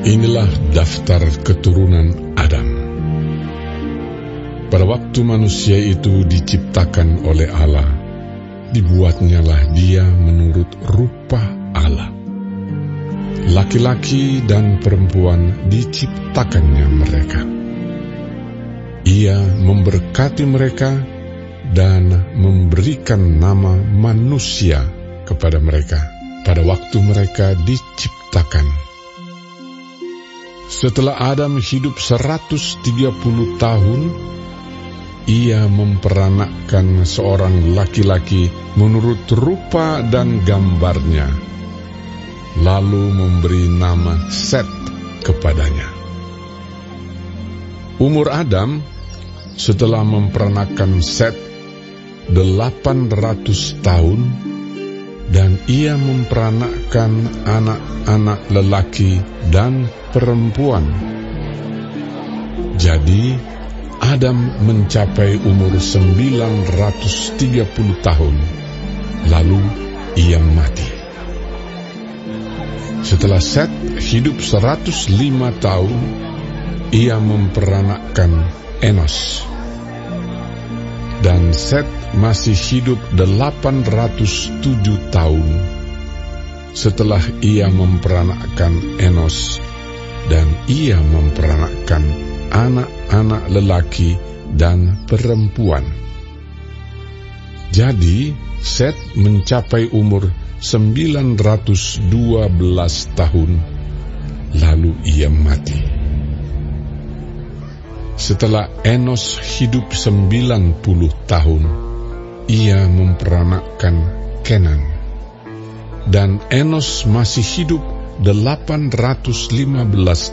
Inilah daftar keturunan Adam. Pada waktu manusia itu diciptakan oleh Allah, dibuatnyalah dia menurut rupa Allah. Laki-laki dan perempuan diciptakannya mereka. Ia memberkati mereka dan memberikan nama manusia kepada mereka pada waktu mereka diciptakan. Setelah Adam hidup 130 tahun, ia memperanakkan seorang laki-laki menurut rupa dan gambarnya, lalu memberi nama Set kepadanya. Umur Adam setelah memperanakkan Set 800 tahun, dan ia memperanakkan anak-anak lelaki dan perempuan. Jadi Adam mencapai umur 930 tahun, lalu ia mati. Setelah Set hidup 105 tahun, ia memperanakkan Enos. Dan Set masih hidup 807 tahun setelah ia memperanakkan Enos, dan ia memperanakkan anak-anak lelaki dan perempuan. Jadi Set mencapai umur 912 tahun, lalu ia mati. Setelah Enos hidup 90 tahun, ia memperanakkan Kenan. Dan Enos masih hidup 815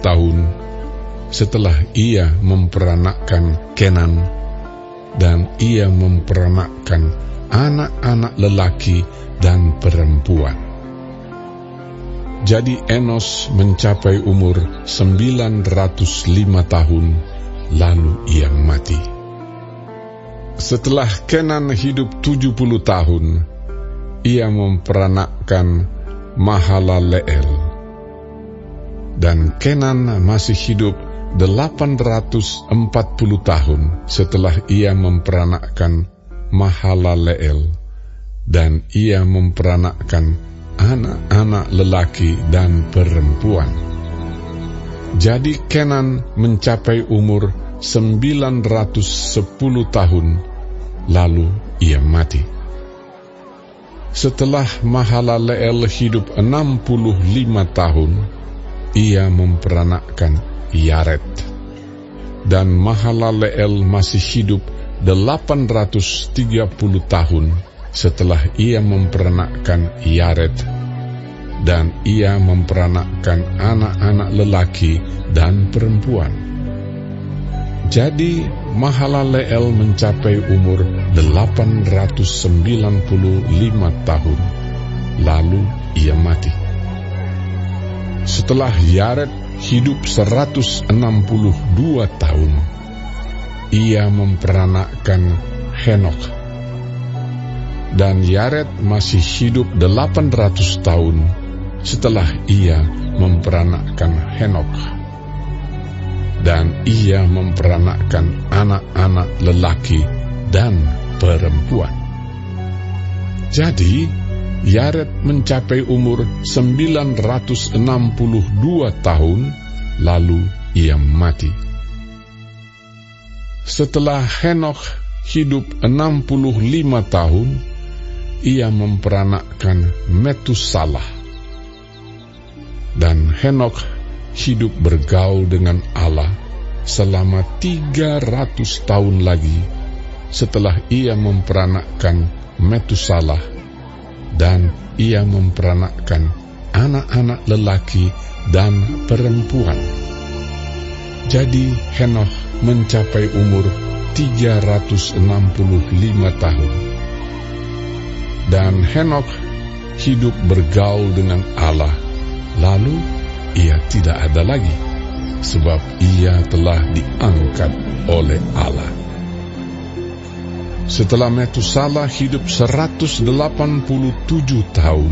tahun setelah ia memperanakkan Kenan, dan ia memperanakkan anak-anak lelaki dan perempuan. Jadi Enos mencapai umur 905 tahun, lalu ia mati. Setelah Kenan hidup 70 tahun, ia memperanakkan Mahalaleel. Dan Kenan masih hidup 840 tahun setelah ia memperanakkan Mahalaleel, dan ia memperanakkan anak-anak lelaki dan perempuan. Jadi Kenan mencapai umur 910 tahun, lalu ia mati. Setelah Mahalaleel hidup 65 tahun, ia memperanakkan Yared. Dan Mahalaleel masih hidup 830 tahun setelah ia memperanakkan Yared, dan ia memperanakkan anak-anak lelaki dan perempuan. Jadi Mahalaleel mencapai umur 895 tahun, lalu ia mati. Setelah Yared hidup 162 tahun, ia memperanakkan Henokh. Dan Yared masih hidup 800 tahun setelah ia memperanakkan Henokh. Dan ia memperanakkan anak-anak lelaki dan perempuan. Jadi Yared mencapai umur 962 tahun, lalu ia mati. Setelah Henokh hidup 65 tahun, ia memperanakkan Metusalah. Dan Henokh hidup bergaul dengan Allah selama 300 tahun lagi setelah ia memperanakkan Metusalah, dan ia memperanakkan anak-anak lelaki dan perempuan. Jadi Henokh mencapai umur 365 tahun. Dan Henokh hidup bergaul dengan Allah, lalu ia tidak ada lagi, sebab ia telah diangkat oleh Allah. Setelah Metusalah hidup 187 tahun,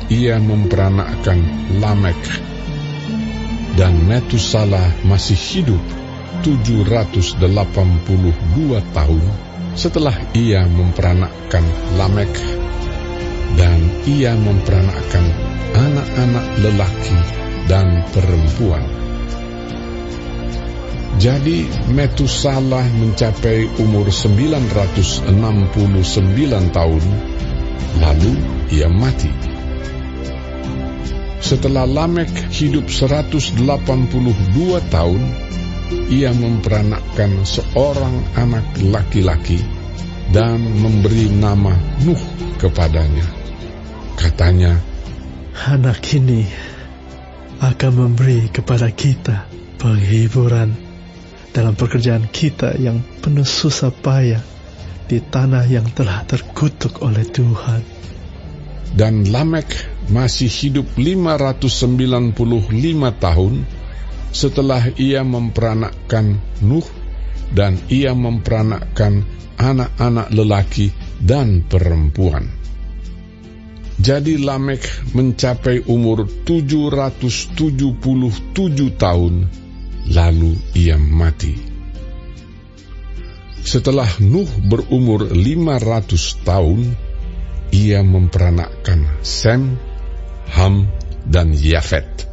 ia memperanakkan Lamek. dan Metusalah masih hidup 782 tahun setelah ia memperanakkan Lamek, dan ia memperanakkan anak-anak lelaki dan perempuan. Jadi Metusalah mencapai umur 969 tahun, lalu ia mati. Setelah Lamek hidup 182 tahun, ia memperanakkan seorang anak laki-laki dan memberi nama Nuh kepadanya. Katanya, anak ini akan memberi kepada kita penghiburan dalam pekerjaan kita yang penuh susah payah di tanah yang telah terkutuk oleh Tuhan. Dan Lamek masih hidup 595 tahun setelah ia memperanakkan Nuh, dan ia memperanakkan anak-anak lelaki dan perempuan. Jadi Lamek mencapai umur 777 tahun, lalu ia mati. Setelah Nuh berumur 500 tahun, ia memperanakkan Sem, Ham, dan Yafet.